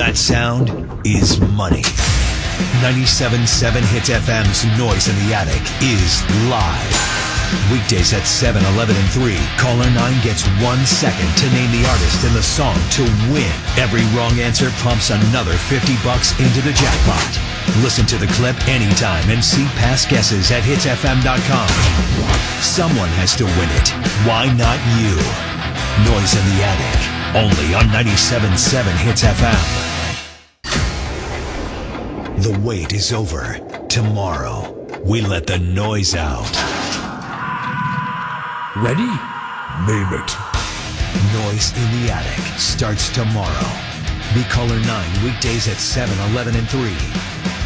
That sound is money. 97.7 HTZ-FM's Noise in the Attic is live. Weekdays at 7, 11, and 3. Caller 9 gets 1 second to name the artist and the song to win. Every wrong answer pumps another $50 into the jackpot. Listen to the clip anytime and see past guesses at hitsfm.com. Someone has to win it. Why not you? Noise in the Attic. Only on 97.7 HTZ-FM. The wait is over. Tomorrow, we let the noise out. Ready? Name it. Noise in the Attic starts tomorrow. Be caller 9 weekdays at 7, 11, and 3.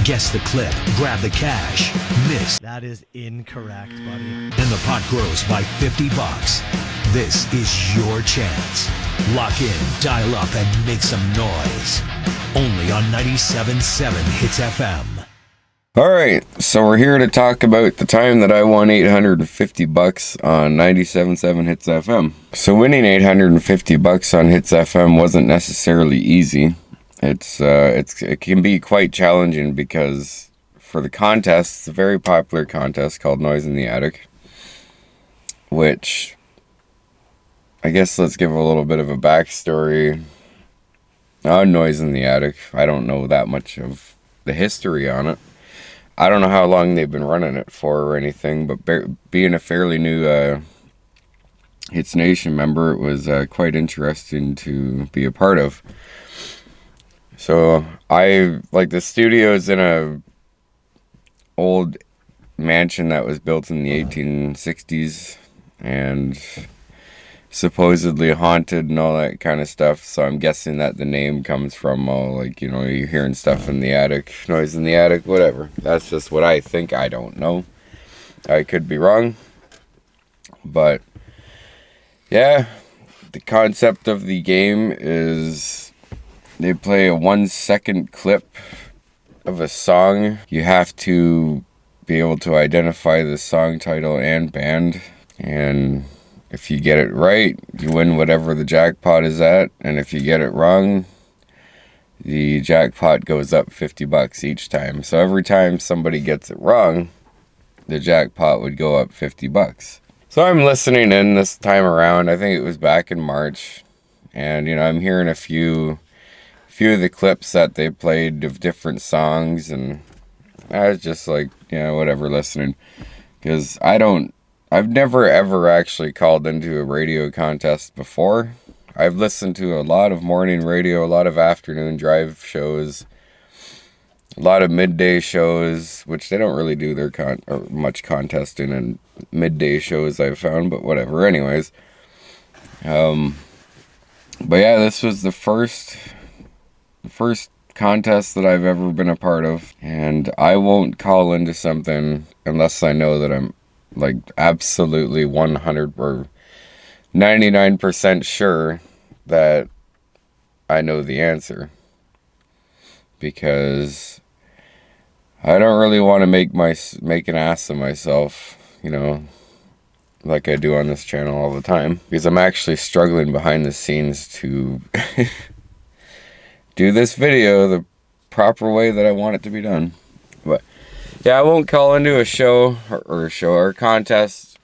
Guess the clip, grab the cash, miss. That is incorrect, buddy. And the pot grows by $50. This is your chance. Lock in, dial up, and make some noise. Only on 97.7 HTZ-FM. All right, so we're here to talk about the time that I won $850 on 97.7 HTZ-FM. So winning $850 on HTZ-FM wasn't necessarily easy. It can be quite challenging because for the contest, it's a very popular contest called Noise in the Attic, which I guess let's give a little bit of a backstory on Noise in the Attic. I don't know that much of the history on it. I don't know how long they've been running it for or anything, but being a fairly new Hits Nation member, it was quite interesting to be a part of. So the studio's in a old mansion that was built in the 1860s and supposedly haunted and all that kind of stuff. So I'm guessing that the name comes from all, you're hearing stuff in the attic, noise in the attic, whatever. That's just what I think. I don't know. I could be wrong. But yeah, the concept of the game is they play a 1 second clip of a song. You have to be able to identify the song title and band, and if you get it right, you win whatever the jackpot is at. And if you get it wrong, the jackpot goes up $50 each time. So every time somebody gets it wrong, the jackpot would go up $50. So I'm listening in this time around. I think it was back in March. And, I'm hearing a few of the clips that they played of different songs. And I was just like, whatever, listening. Because I've never ever actually called into a radio contest before. I've listened to a lot of morning radio, a lot of afternoon drive shows, a lot of midday shows, which they don't really do their much contesting in midday shows, I've found, but whatever. Anyways, but yeah, this was the first contest that I've ever been a part of, and I won't call into something unless I know that I'm absolutely 100 or 99% sure that I know the answer, because I don't really want to make an ass of myself, like I do on this channel all the time, because I'm actually struggling behind the scenes to do this video the proper way that I want it to be done. But yeah, I won't call into a show or contest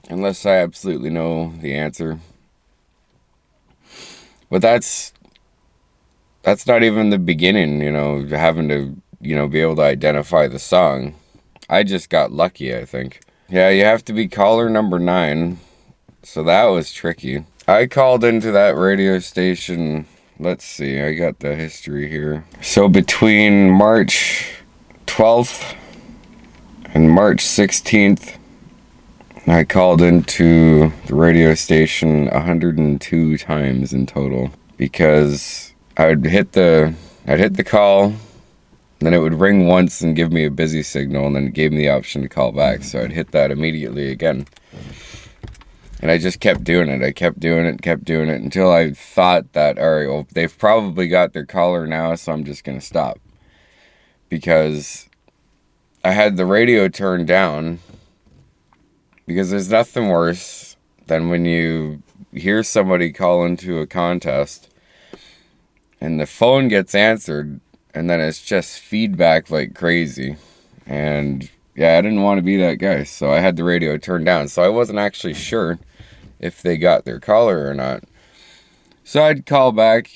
unless I absolutely know the answer. But that's not even the beginning, having to, be able to identify the song. I just got lucky, I think. Yeah, you have to be caller number 9. So that was tricky. I called into that radio station, let's see, I got the history here. So between March 12th and March 16th, I called into the radio station 102 times in total, because I'd hit the call, then it would ring once and give me a busy signal, and then it gave me the option to call back, so I'd hit that immediately again. And I just kept doing it. I kept doing it until I thought that, all right, well, they've probably got their caller now, so I'm just going to stop. Because I had the radio turned down, because there's nothing worse than when you hear somebody call into a contest and the phone gets answered, and then it's just feedback like crazy. And yeah, I didn't want to be that guy, so I had the radio turned down. So I wasn't actually sure if they got their caller or not. So I'd call back,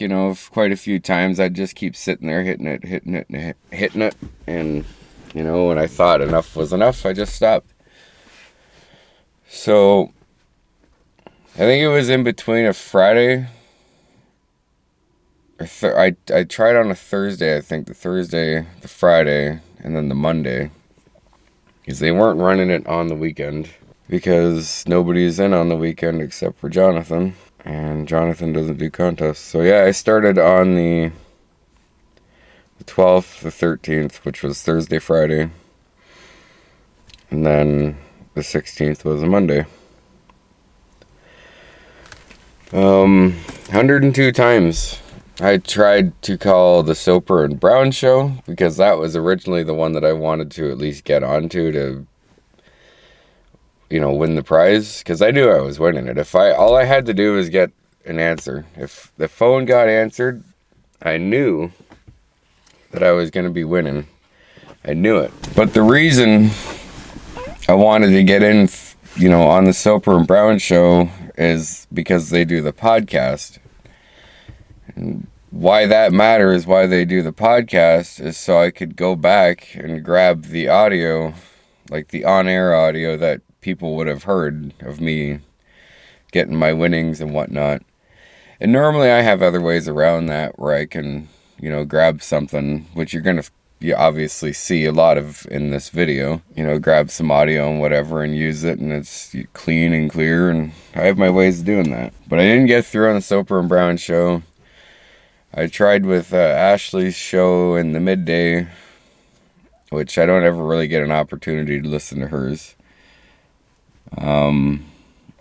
quite a few times. I'd just keep sitting there hitting it. And, when I thought enough was enough, I just stopped. So I think it was in between a Friday. I tried on a Thursday, I think. The Friday, and then the Monday. Because they weren't running it on the weekend. Because nobody's in on the weekend except for Jonathan. And Jonathan doesn't do contests. So yeah, I started on the 12th, the 13th, which was Thursday, Friday. And then the 16th was a Monday. 102 times I tried to call the Soper and Brown show, because that was originally the one that I wanted to at least get onto to, win the prize, because I knew I was winning it. All I had to do was get an answer. If the phone got answered, I knew that I was going to be winning. I knew it. But the reason I wanted to get in, on the Soper and Brown show is because they do the podcast. And why that matters, why they do the podcast, is so I could go back and grab the audio, like the on-air audio that people would have heard of me getting my winnings and whatnot. And normally I have other ways around that where I can, grab something, which you're going to obviously see a lot of in this video, grab some audio and whatever and use it, and it's clean and clear, and I have my ways of doing that. But I didn't get through on the Soper and Brown show. I tried with Ashley's show in the midday, which I don't ever really get an opportunity to listen to hers. And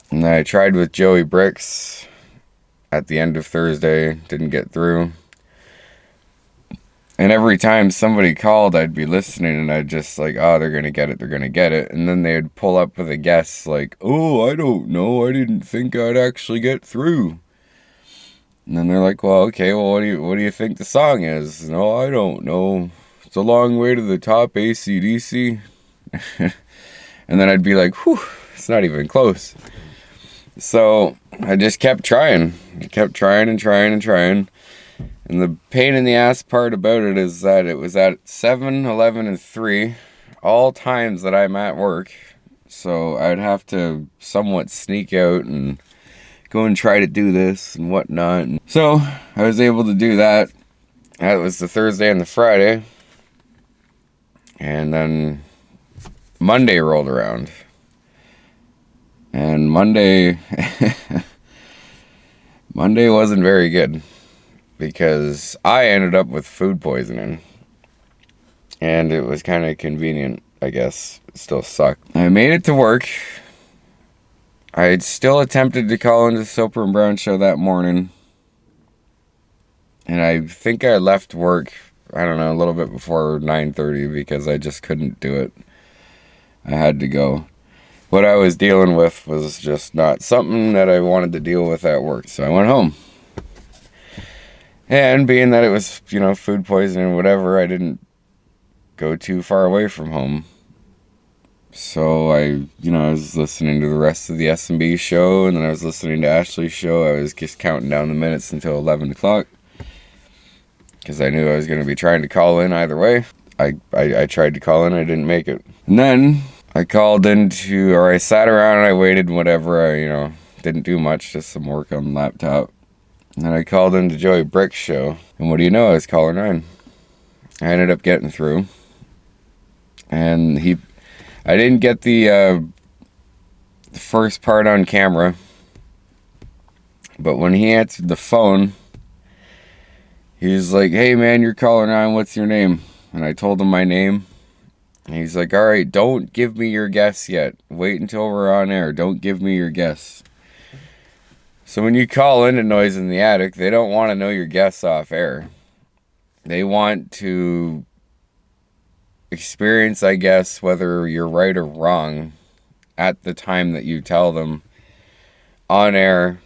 then I tried with Joey Bricks at the end of Thursday, didn't get through. And every time somebody called, I'd be listening, and I'd just like, oh, they're going to get it. And then they'd pull up with a guess like, oh, I don't know, I didn't think I'd actually get through. And then they're like, well, okay, well, what do you think the song is? No, I don't know. It's a long way to the top, AC/DC. And then I'd be like, whew, it's not even close. So I just kept trying. And the pain in the ass part about it is that it was at 7, 11, and 3, all times that I'm at work. So I'd have to somewhat sneak out and go and try to do this and whatnot. And so I was able to do that. That was the Thursday and the Friday. And then Monday rolled around. And Monday wasn't very good, because I ended up with food poisoning. And it was kind of convenient, I guess. It still sucked. I made it to work. I had still attempted to call into the Soper and Brown show that morning. And I think I left work, I don't know, a little bit before 9:30, because I just couldn't do it. I had to go. What I was dealing with was just not something that I wanted to deal with at work. So I went home. And being that it was, food poisoning or whatever, I didn't go too far away from home. So I was listening to the rest of the S&B show, and then I was listening to Ashley's show. I was just counting down the minutes until 11 o'clock, because I knew I was going to be trying to call in either way. I tried to call in, I didn't make it. And then I I sat around and I waited and whatever. I, didn't do much, just some work on the laptop. And then I called into Joey Brick's show, and what do you know, I was caller 9. I ended up getting through. And I didn't get the first part on camera, but when he answered the phone, he was like, hey man, you're caller 9, what's your name? And I told him my name. And he's like, all right, don't give me your guess yet. Wait until we're on air. Don't give me your guess. So when you call into Noise in the Attic, they don't want to know your guess off air. They want to experience, I guess, whether you're right or wrong at the time that you tell them on air,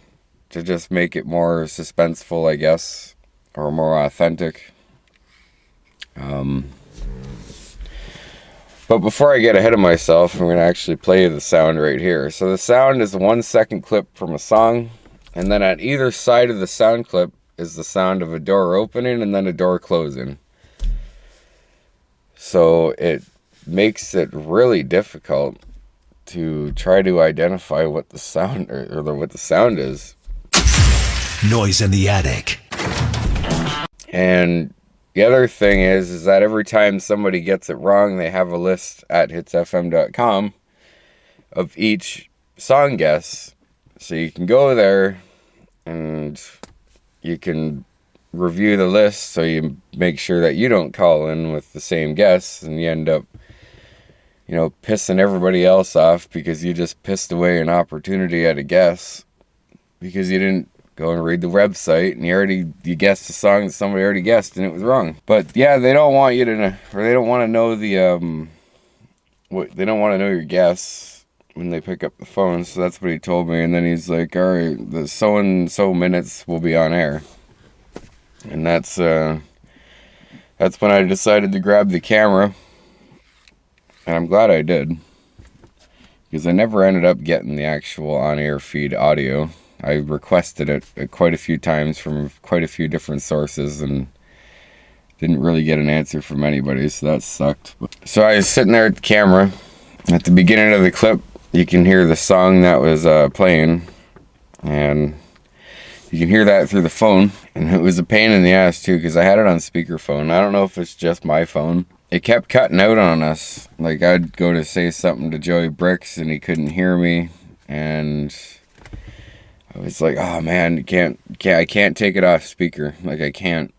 to just make it more suspenseful, I guess. or more authentic. But before I get ahead of myself, I'm going to actually play the sound right here. So the sound is a 1 second clip from a song, and then at either side of the sound clip is the sound of a door opening and then a door closing. So it makes it really difficult to try to identify what the sound or what the sound is. Noise in the attic. And the other thing is that every time somebody gets it wrong, they have a list at hitsfm.com of each song guess. So you can go there and you can review the list so you make sure that you don't call in with the same guess and you end up, pissing everybody else off because you just pissed away an opportunity at a guess because you didn't go and read the website and you guessed a song that somebody already guessed and it was wrong. But yeah, they don't want you to, or they don't want to know they don't want to know your guess when they pick up the phone. So that's what he told me. And then he's like, all right, the so and so minutes will be on air. And that's when I decided to grab the camera. And I'm glad I did, because I never ended up getting the actual on-air feed audio. I requested it quite a few times from quite a few different sources and didn't really get an answer from anybody, so that sucked. So I was sitting there at the camera. At the beginning of the clip, you can hear the song that was playing, and you can hear that through the phone. And it was a pain in the ass too, because I had it on speakerphone. I don't know if it's just my phone. It kept cutting out on us. Like, I'd go to say something to Joey Bricks and he couldn't hear me, and I was like, oh man, I can't take it off speaker. Like, I can't.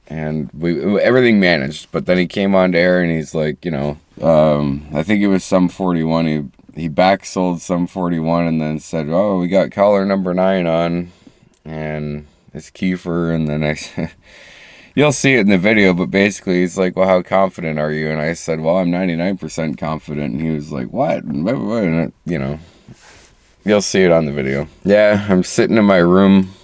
And everything managed, but then he came on to air and he's like, I think it was some 41. He back sold some 41 and then said, oh, we got caller number 9 on, and it's Kiefer. And then I said, you'll see it in the video, but basically he's like, well, how confident are you? And I said, well, I'm 99% confident. And he was like, what? And you'll see it on the video. Yeah, I'm sitting in my room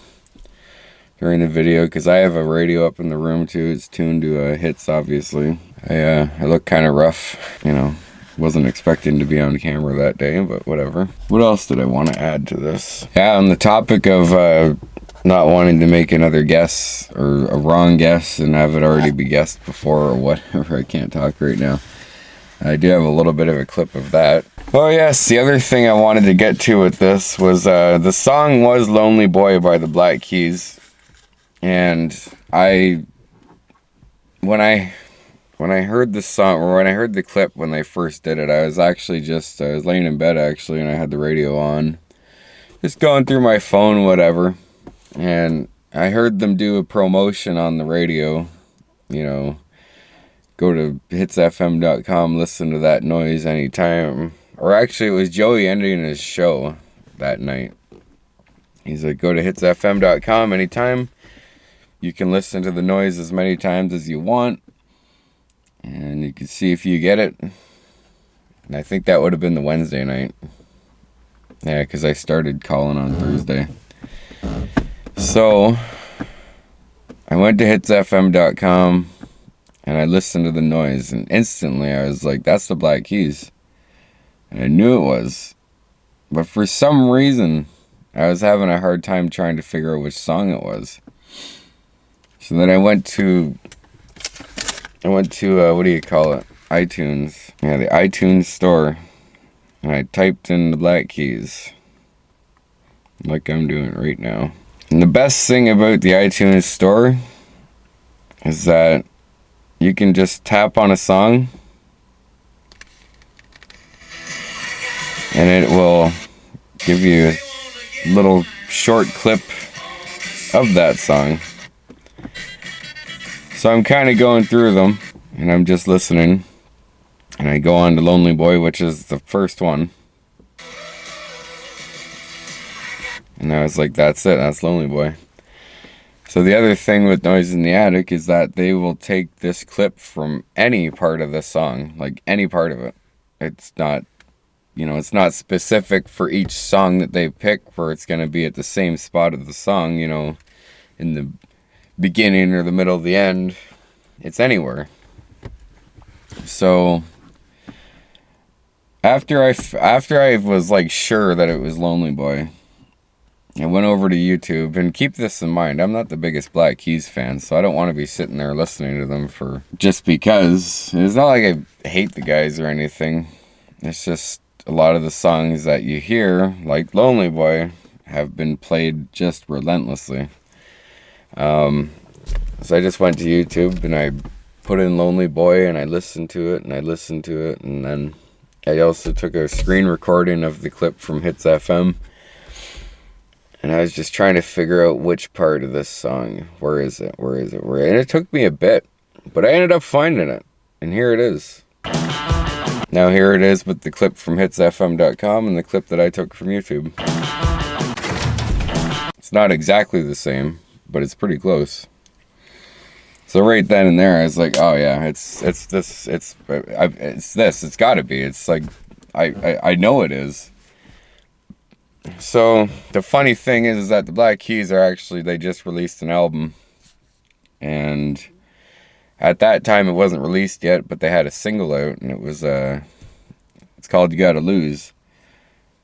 during the video because I have a radio up in the room too. It's tuned to hits, obviously. I look kind of rough, Wasn't expecting to be on camera that day, but whatever. What else did I want to add to this? Yeah, on the topic of not wanting to make another guess or a wrong guess and have it already be guessed before or whatever. I can't talk right now. I do have a little bit of a clip of that. Oh yes, the other thing I wanted to get to with this was the song was Lonely Boy by the Black Keys. And when I heard the song, or when I heard the clip when they first did it, I was laying in bed actually, and I had the radio on, just going through my phone, whatever, and I heard them do a promotion on the radio, go to hitsfm.com, listen to that noise anytime. Or actually, it was Joey ending his show that night. He's like, go to hitsfm.com anytime. You can listen to the noise as many times as you want, and you can see if you get it. And I think that would have been the Wednesday night. Yeah, because I started calling on Thursday. So I went to hitsfm.com and I listened to the noise, and instantly I was like, that's the Black Keys. And I knew it was. But for some reason, I was having a hard time trying to figure out which song it was. So then I went to what do you call it? iTunes. Yeah, the iTunes store. And I typed in the Black Keys, like I'm doing right now. And the best thing about the iTunes store is that you can just tap on a song and it will give you a little short clip of that song. So I'm kind of going through them and I'm just listening, and I go on to Lonely Boy, which is the first one, and I was like, that's it, that's Lonely Boy. So the other thing with Noise in the Attic is that they will take this clip from any part of the song, like any part of it. It's not, it's not specific for each song that they pick where it's going to be at the same spot of the song, in the beginning or the middle of the end. It's anywhere. So after I was like sure that it was Lonely Boy, I went over to YouTube, and keep this in mind, I'm not the biggest Black Keys fan, so I don't want to be sitting there listening to them for just because. It's not like I hate the guys or anything. It's just a lot of the songs that you hear, like Lonely Boy, have been played just relentlessly. So I just went to YouTube and I put in Lonely Boy and I listened to it and I listened to it, and then I also took a screen recording of the clip from Hits FM. And I was just trying to figure out which part of this song. Where is it? And it took me a bit, but I ended up finding it. And here it is. Now here it is with the clip from hitsfm.com and the clip that I took from YouTube. It's not exactly the same, but it's pretty close. So right then and there, I was like, oh yeah, it's this. It's gotta be. It's like, I know it is. So the funny thing is that the Black Keys they just released an album, and at that time it wasn't released yet, but they had a single out, and it was it's called You Gotta Lose.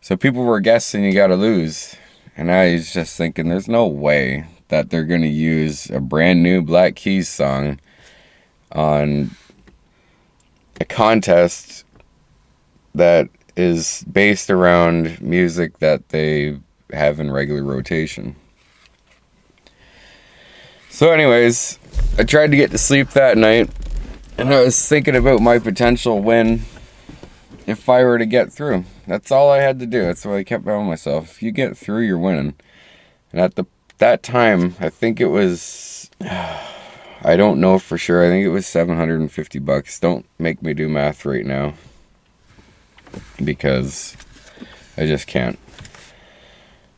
So people were guessing You Gotta Lose, and I was just thinking there's no way that they're gonna use a brand new Black Keys song on a contest that is based around music that they have in regular rotation. So anyways, I tried to get to sleep that night, and I was thinking about my potential win if I were to get through. That's all I had to do. That's what I kept telling myself. If you get through, you're winning. And at that time, I think it was, I don't know for sure, I think it was $750. Don't make me do math right now, because I just can't.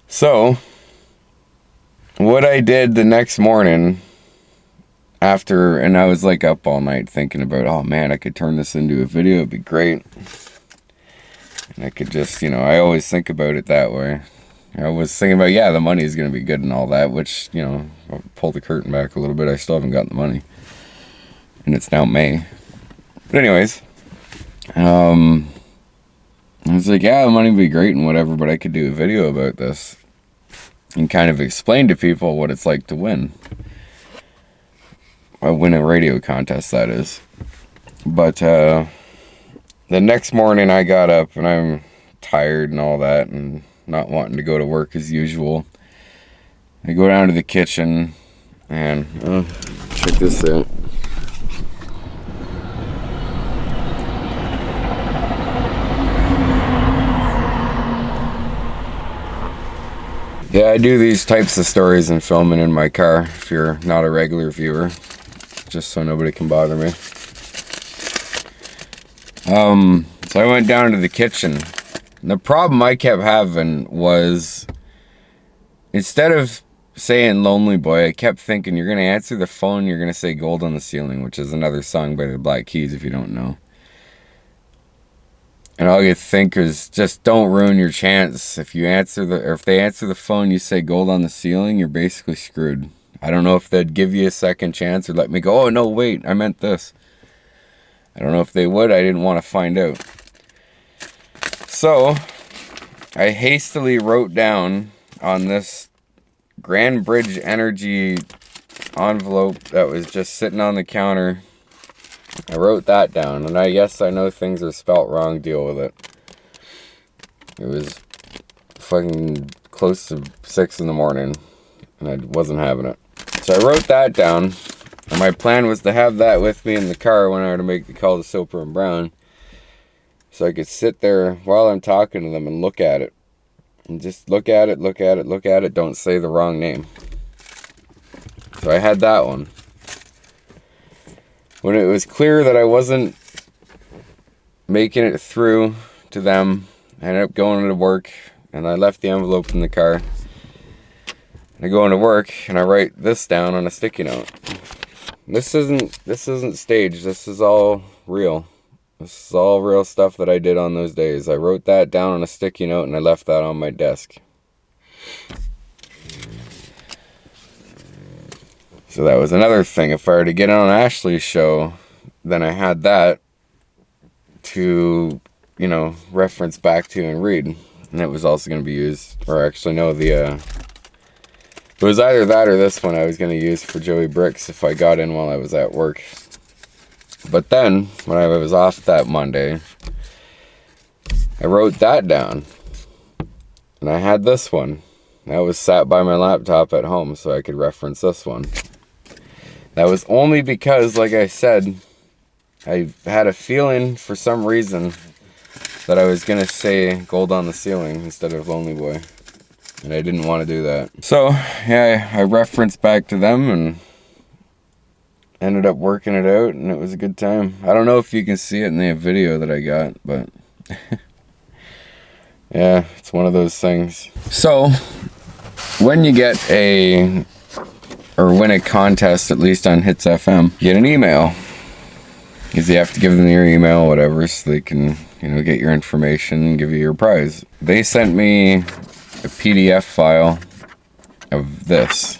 So what I did the next morning after, and I was like up all night thinking about, oh man, I could turn this into a video, it'd be great. And I could just, I always think about it that way. I was thinking about, yeah, the money is going to be good and all that, which, I'll pull the curtain back a little bit. I still haven't gotten the money, and it's now May. But anyways, I was like, yeah, the money would be great and whatever, but I could do a video about this and kind of explain to people what it's like to win. I win a radio contest, that is. But the next morning I got up and I'm tired and all that and not wanting to go to work as usual. I go down to the kitchen and check this out. Yeah, I do these types of stories and filming in my car, if you're not a regular viewer, just so nobody can bother me. So I went down to the kitchen. And the problem I kept having was, instead of saying Lonely Boy, I kept thinking you're going to answer the phone, you're going to say Gold on the Ceiling, which is another song by the Black Keys, if you don't know. And all you think is, just don't ruin your chance. If they answer the phone, you say Gold on the Ceiling, you're basically screwed. I don't know if they'd give you a second chance or let me go, oh no, wait, I meant this. I don't know if they would, I didn't want to find out. So, I hastily wrote down on this Grand Bridge Energy envelope that was just sitting on the counter, I wrote that down, and I guess I know things are spelt wrong, deal with it. It was fucking close to 6 in the morning, and I wasn't having it. So I wrote that down, and my plan was to have that with me in the car when I were to make the call to Soper and Brown, so I could sit there while I'm talking to them and look at it. And just look at it, don't say the wrong name. So I had that one. When it was clear that I wasn't making it through to them, I ended up going to work, and I left the envelope in the car. And I go into work, and I write this down on a sticky note. This isn't staged. This is all real. This is all real stuff that I did on those days. I wrote that down on a sticky note, and I left that on my desk. So that was another thing. If I were to get on Ashley's show, then I had that to, reference back to and read. And it was also going to be used, or actually no, it was either that or this one I was going to use for Joey Bricks if I got in while I was at work. But then, when I was off that Monday, I wrote that down. And I had this one. That was sat by my laptop at home so I could reference this one. That was only because, like I said, I had a feeling for some reason that I was going to say Gold on the Ceiling instead of Lonely Boy. And I didn't want to do that. So, yeah, I referenced back to them and ended up working it out, and it was a good time. I don't know if you can see it in the video that I got, but yeah, it's one of those things. So, when you win a contest, at least on Hits FM, you get an email. Because you have to give them your email, whatever, so they can, get your information and give you your prize. They sent me a PDF file of this.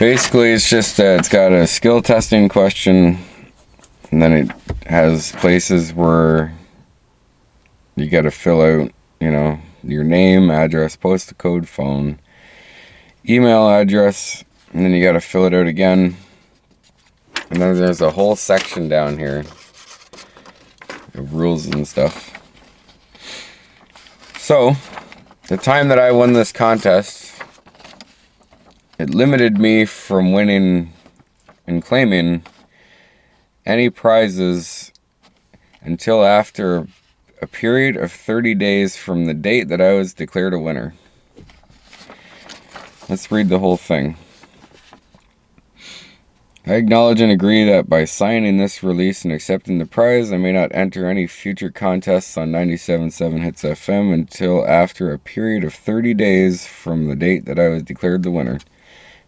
Basically, it's just it's got a skill testing question, and then it has places where you got to fill out, your name, address, postal code, phone, email address, and then you got to fill it out again. And then there's a whole section down here of rules and stuff. So, the time that I won this contest, it limited me from winning and claiming any prizes until after a period of 30 days from the date that I was declared a winner. Let's read the whole thing. I acknowledge and agree that by signing this release and accepting the prize, I may not enter any future contests on 97.7 Hits FM until after a period of 30 days from the date that I was declared the winner.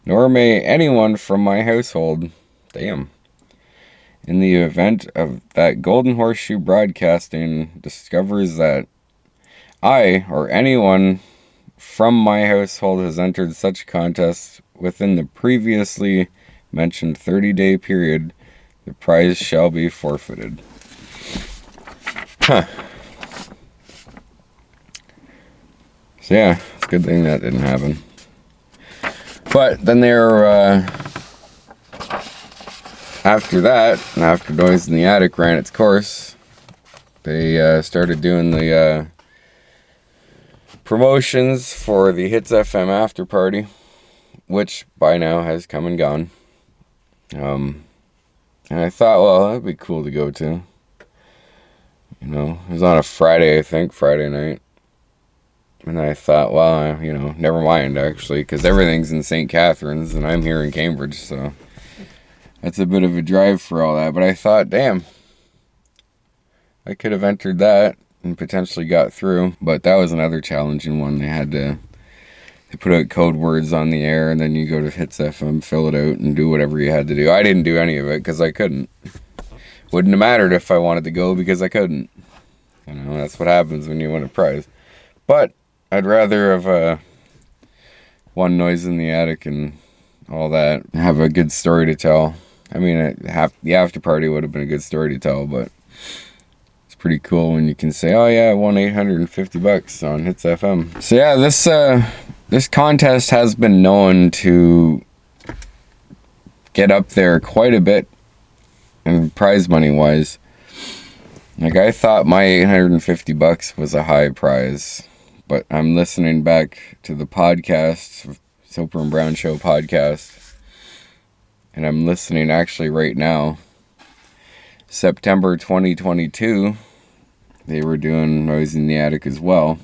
Nor may anyone from my household, in the event of that Golden Horseshoe Broadcasting discovers that I or anyone from my household has entered such contests within the previously mentioned 30-day period, the prize shall be forfeited. So yeah, it's a good thing that didn't happen. But then after that, and after Noise in the Attic ran its course, they started doing the promotions for the Hits FM after party, which by now has come and gone. And I thought, well, that'd be cool to go to. It was on a Friday, I think, Friday night. And I thought, well, never mind, actually, because everything's in St. Catharines, and I'm here in Cambridge, so that's a bit of a drive for all that. But I thought, damn, I could have entered that and potentially got through. But that was another challenging one. They put out code words on the air, and then you go to Hits FM, fill it out, and do whatever you had to do. I didn't do any of it because I couldn't. Wouldn't have mattered if I wanted to go because I couldn't. That's what happens when you win a prize. But I'd rather have won Noise in the Attic and all that, have a good story to tell. I mean, the after party would have been a good story to tell, but it's pretty cool when you can say, oh yeah, I won $850 on Hits FM. So yeah, this contest has been known to get up there quite a bit in prize money wise. Like, I thought my $850 was a high prize, but I'm listening back to the podcast, Soper and Brown Show podcast, and I'm listening actually right now. September 2022, they were doing Noise in the Attic as well,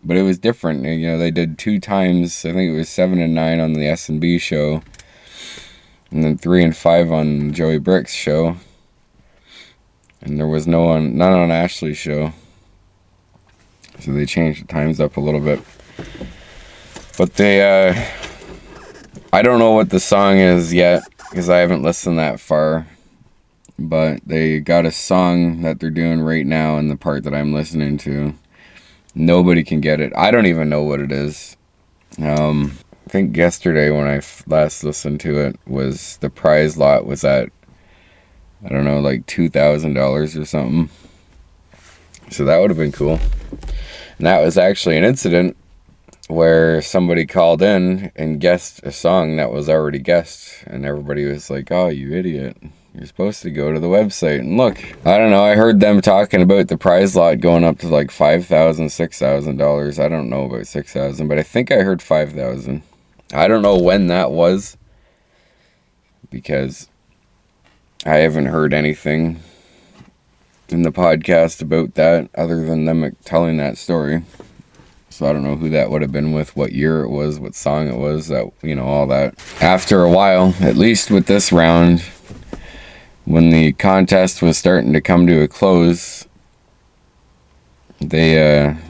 but it was different. They did 2 times. I think it was 7 and 9 on the S&B show, and then 3 and 5 on Joey Brick's show, and there was none on Ashley's show. So they changed the times up a little bit. But I don't know what the song is yet. because I haven't listened that far. But they got a song that they're doing right now in the part that I'm listening to. Nobody can get it. I don't even know what it is. I think yesterday when I last listened to it was the prize lot was at, I don't know, like $2,000 or something. So that would have been cool. And that was actually an incident where somebody called in and guessed a song that was already guessed. And everybody was like, oh, you idiot. You're supposed to go to the website and look. I don't know. I heard them talking about the prize lot going up to like $5,000, $6,000. I don't know about $6,000, but I think I heard $5,000. I don't know when that was because I haven't heard anything in the podcast about that other than them telling that story. So I don't know who that would have been with, what year it was, what song it was, that, you know, all that. After a while, at least with this round, when the contest was starting to come to a close, they,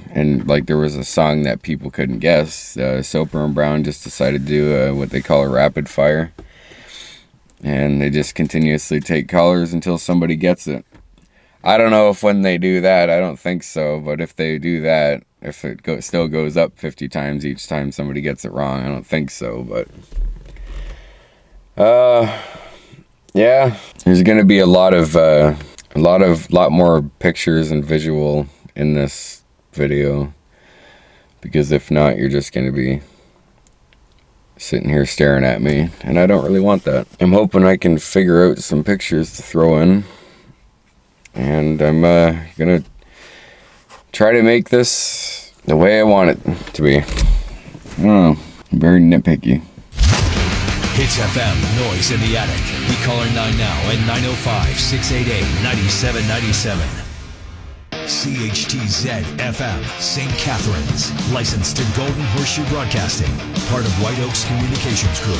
and like there was a song that people couldn't guess, Soper and Brown just decided to do what they call a rapid fire. And they just continuously take callers until somebody gets it. I don't know if when they do that, I don't think so, but if they do that, if it still goes up 50 times each time somebody gets it wrong, I don't think so, but... yeah, there's gonna be a lot more pictures and visual in this video, because if not, you're just gonna be sitting here staring at me, and I don't really want that. I'm hoping I can figure out some pictures to throw in, and I'm gonna try to make this the way I want it to be. I don't know, I'm very nitpicky. Hits FM, Noise in the Attic. We call her 9 now at 905-688-9797. CHTZ-FM, St. Catharines. Licensed to Golden Horseshoe Broadcasting. Part of White Oaks Communications Group.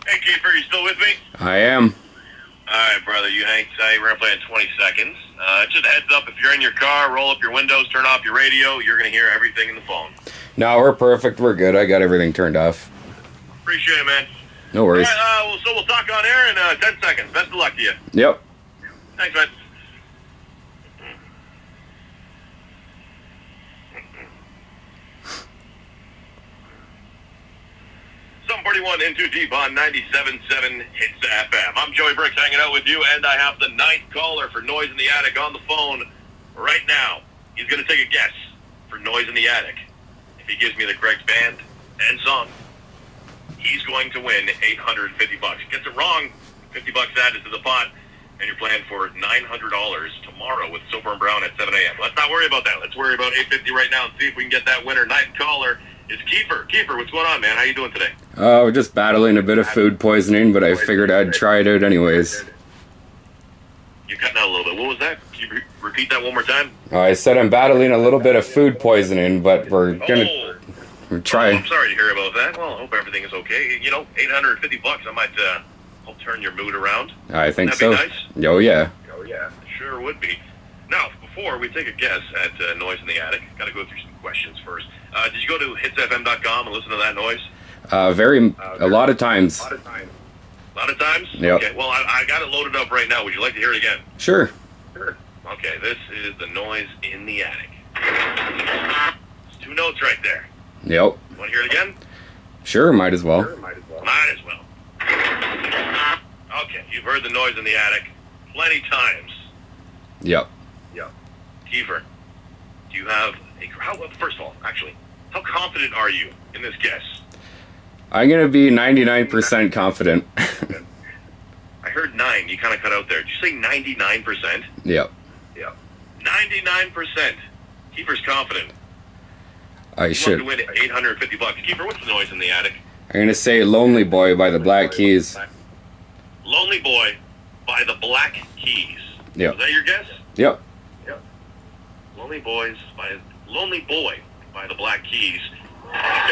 Hey, Keeper, you still with me? I am. All right, brother, you hang tight. We're going to play in 20 seconds. Just a heads up, if you're in your car, roll up your windows, turn off your radio. You're going to hear everything in the phone. No, we're perfect. We're good. I got everything turned off. Appreciate it, man. No worries. All right, so we'll talk on air in 10 seconds. Best of luck to you. Yep. Thanks, man. 741 in too deep on 97.7 Hits FM. I'm Joey Bricks hanging out with you, and I have the ninth caller for Noise in the Attic on the phone right now. He's going to take a guess for Noise in the Attic. If he gives me the correct band and song, he's going to win $850. Gets it wrong, $50 added to the pot, and you're playing for $900 tomorrow with Soper and Brown at 7 a.m. Let's not worry about that. Let's worry about $850 right now and see if we can get that winner. Ninth caller is Kiefer. Kiefer, what's going on, man? How you doing today? We're just battling a bit of food poisoning, but I figured I'd try it out anyways. You're cutting out a little bit. What was that? Can you repeat that one more time? I said I'm battling a little bit of food poisoning, but we're gonna try. I'm sorry to hear about that. Well, I hope everything is okay. You know, $850, I might help turn your mood around. I think That'd so. be nice? Oh, yeah. Oh, yeah. Sure would be. Now, before we take a guess at Noise in the Attic, got to go through some questions first. Did you go to hitsfm.com and listen to that noise? A lot of times. A lot of times? Yep. Okay, well, I got it loaded up right now. Would you like to hear it again? Sure. Sure. Okay, this is the Noise in the Attic. It's 2 notes right there. Yep. Want to hear it again? Sure, might as well. Might as well. Okay, you've heard the Noise in the Attic plenty times. Yep. Kiefer, do you have first of all, actually, how confident are you in this guess? I'm gonna be 99% confident. I heard 9. You kind of cut out there. Did you say 99%? Yep. 99%. Kiefer's confident. I should. To win $850. Kiefer, what's the Noise in the Attic? I'm gonna say "Lonely Boy" by the Black Keys. Lonely Boy by the Black Keys. Yep. Is that your guess? Yep. Lonely Boy by the Black Keys. It's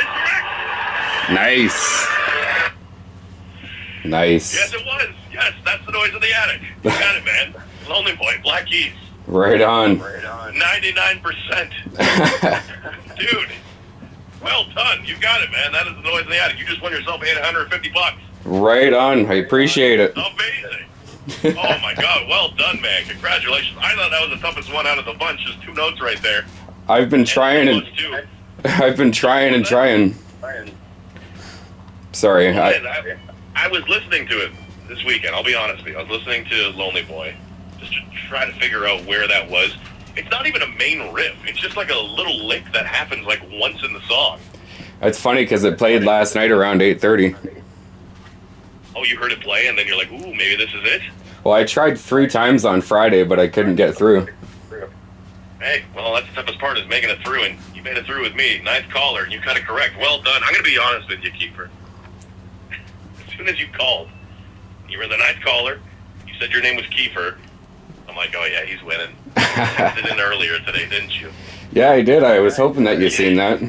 correct. Nice. Yes, it was. Yes, that's the Noise in the Attic. You got it, man. Lonely Boy, Black Keys. Right on. 99%. Dude. Well done. You got it, man. That is the Noise in the Attic. You just won yourself $850. Right on. I appreciate it. Amazing. Oh, my God. Well done, man. Congratulations. I thought that was the toughest one out of the bunch. Just 2 notes right there. I've been trying and trying. Sorry. I was listening to it this weekend. I'll be honest with you. I was listening to Lonely Boy just to try to figure out where that was. It's not even a main riff. It's just like a little lick that happens like once in the song. It's funny because it played last night around 8:30. Oh, you heard it play and then you're like, ooh, maybe this is it? Well, I tried 3 times on Friday, but I couldn't get through. Hey, well, that's the toughest part, is making it through, and you made it through with me. 9th caller, and you got it correct. Well done. I'm going to be honest with you, Kiefer. As soon as you called, you were the 9th caller, you said your name was Kiefer. I'm like, oh, yeah, he's winning. You texted in earlier today, didn't you? Yeah, I did. I was hoping that you seen that.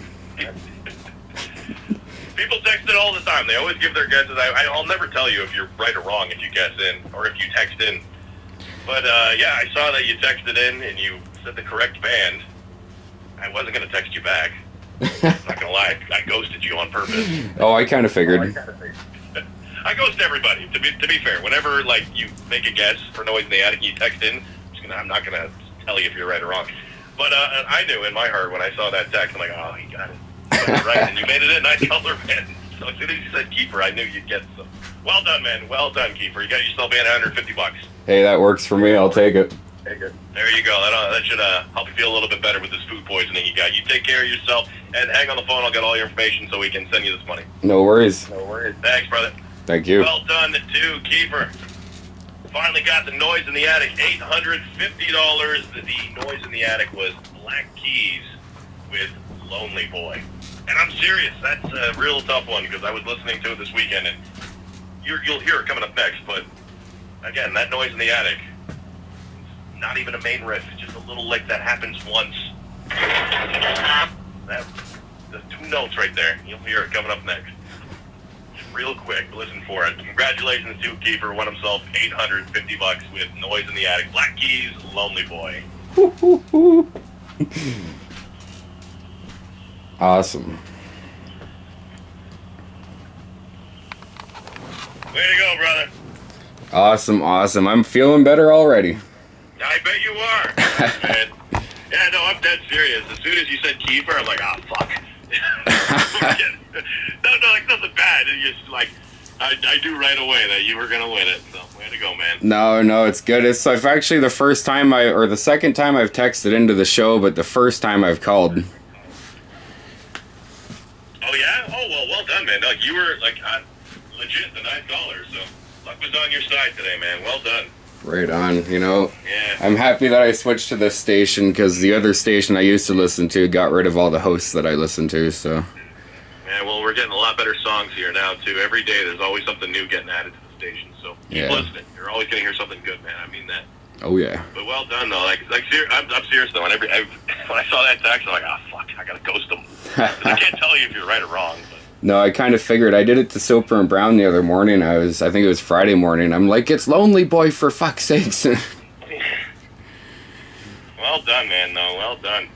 People text in all the time. They always give their guesses. I'll never tell you if you're right or wrong if you guess in or if you text in. But, yeah, I saw that you texted in and you said the correct band. I wasn't going to text you back. I'm not going to lie. I ghosted you on purpose. Oh, I kind of figured. I ghost everybody, to be fair. Whenever, like, you make a guess for Noise in the Attic and you text in, I'm not going to tell you if you're right or wrong. But I knew in my heart when I saw that text, I'm like, oh, he got it. Right, and you made it in 9th caller, man. So as soon as you said Kiefer, I knew you'd get some. Well done, man. Well done, Kiefer. You got yourself $850. Hey, that works for me. I'll take it. There you go. That should help you feel a little bit better with this food poisoning you got. You take care of yourself, and hang on the phone. I'll get all your information so we can send you this money. No worries. Thanks, brother. Thank you. Well done to Kiefer. Finally got the Noise in the Attic, $850. The Noise in the Attic was Black Keys with Lonely Boy. And I'm serious, that's a real tough one because I was listening to it this weekend, and you'll hear it coming up next. But again, that Noise in the Attic, it's not even a main riff, it's just a little lick that happens once. That's the 2 notes right there. You'll hear it coming up next. Just real quick, listen for it. Congratulations to Kiefer, won himself $850 with Noise in the Attic. Black Keys, Lonely Boy. Awesome. Way to go, brother. Awesome. I'm feeling better already. I bet you are. Man. Yeah, no, I'm dead serious. As soon as you said Kiefer, I'm like, fuck. no, like nothing bad. It's just like, I knew right away that you were going to win it. So, way to go, man. No, it's good. It's actually the first time the second time I've texted into the show, but the first time I've called. Oh, yeah? Oh, well done, man. Like, you were, like, legit the 9th caller, so luck was on your side today, man. Well done. Right on, Yeah. I'm happy that I switched to this station because the other station I used to listen to got rid of all the hosts that I listened to, so. Yeah, well, we're getting a lot better songs here now, too. Every day there's always something new getting added to the station, so keep listening. You're always going to hear something good, man. I mean that. Oh, yeah. But well done, though. I'm serious, though. When I saw that text, I'm like, fuck, I got to ghost him. I can't tell you if you're right or wrong, but. No, I kind of figured. I did it to Soper and Brown the other morning. I think it was Friday morning. I'm like, it's Lonely Boy, for fuck's sakes. Well done, man. No, well done.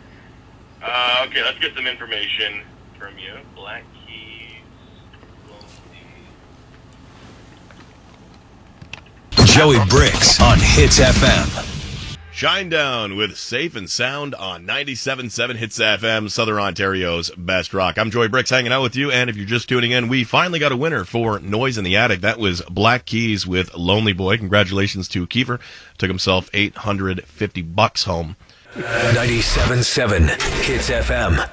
Okay, let's get some information from you. Black Keys. Joey Bricks on Hits FM. Shine down with Safe and Sound on 97.7 Hits FM, Southern Ontario's best rock. I'm Joey Bricks hanging out with you, and if you're just tuning in, we finally got a winner for Noise in the Attic. That was Black Keys with Lonely Boy. Congratulations to Kiefer. Took himself $850 home. 97.7 Hits FM.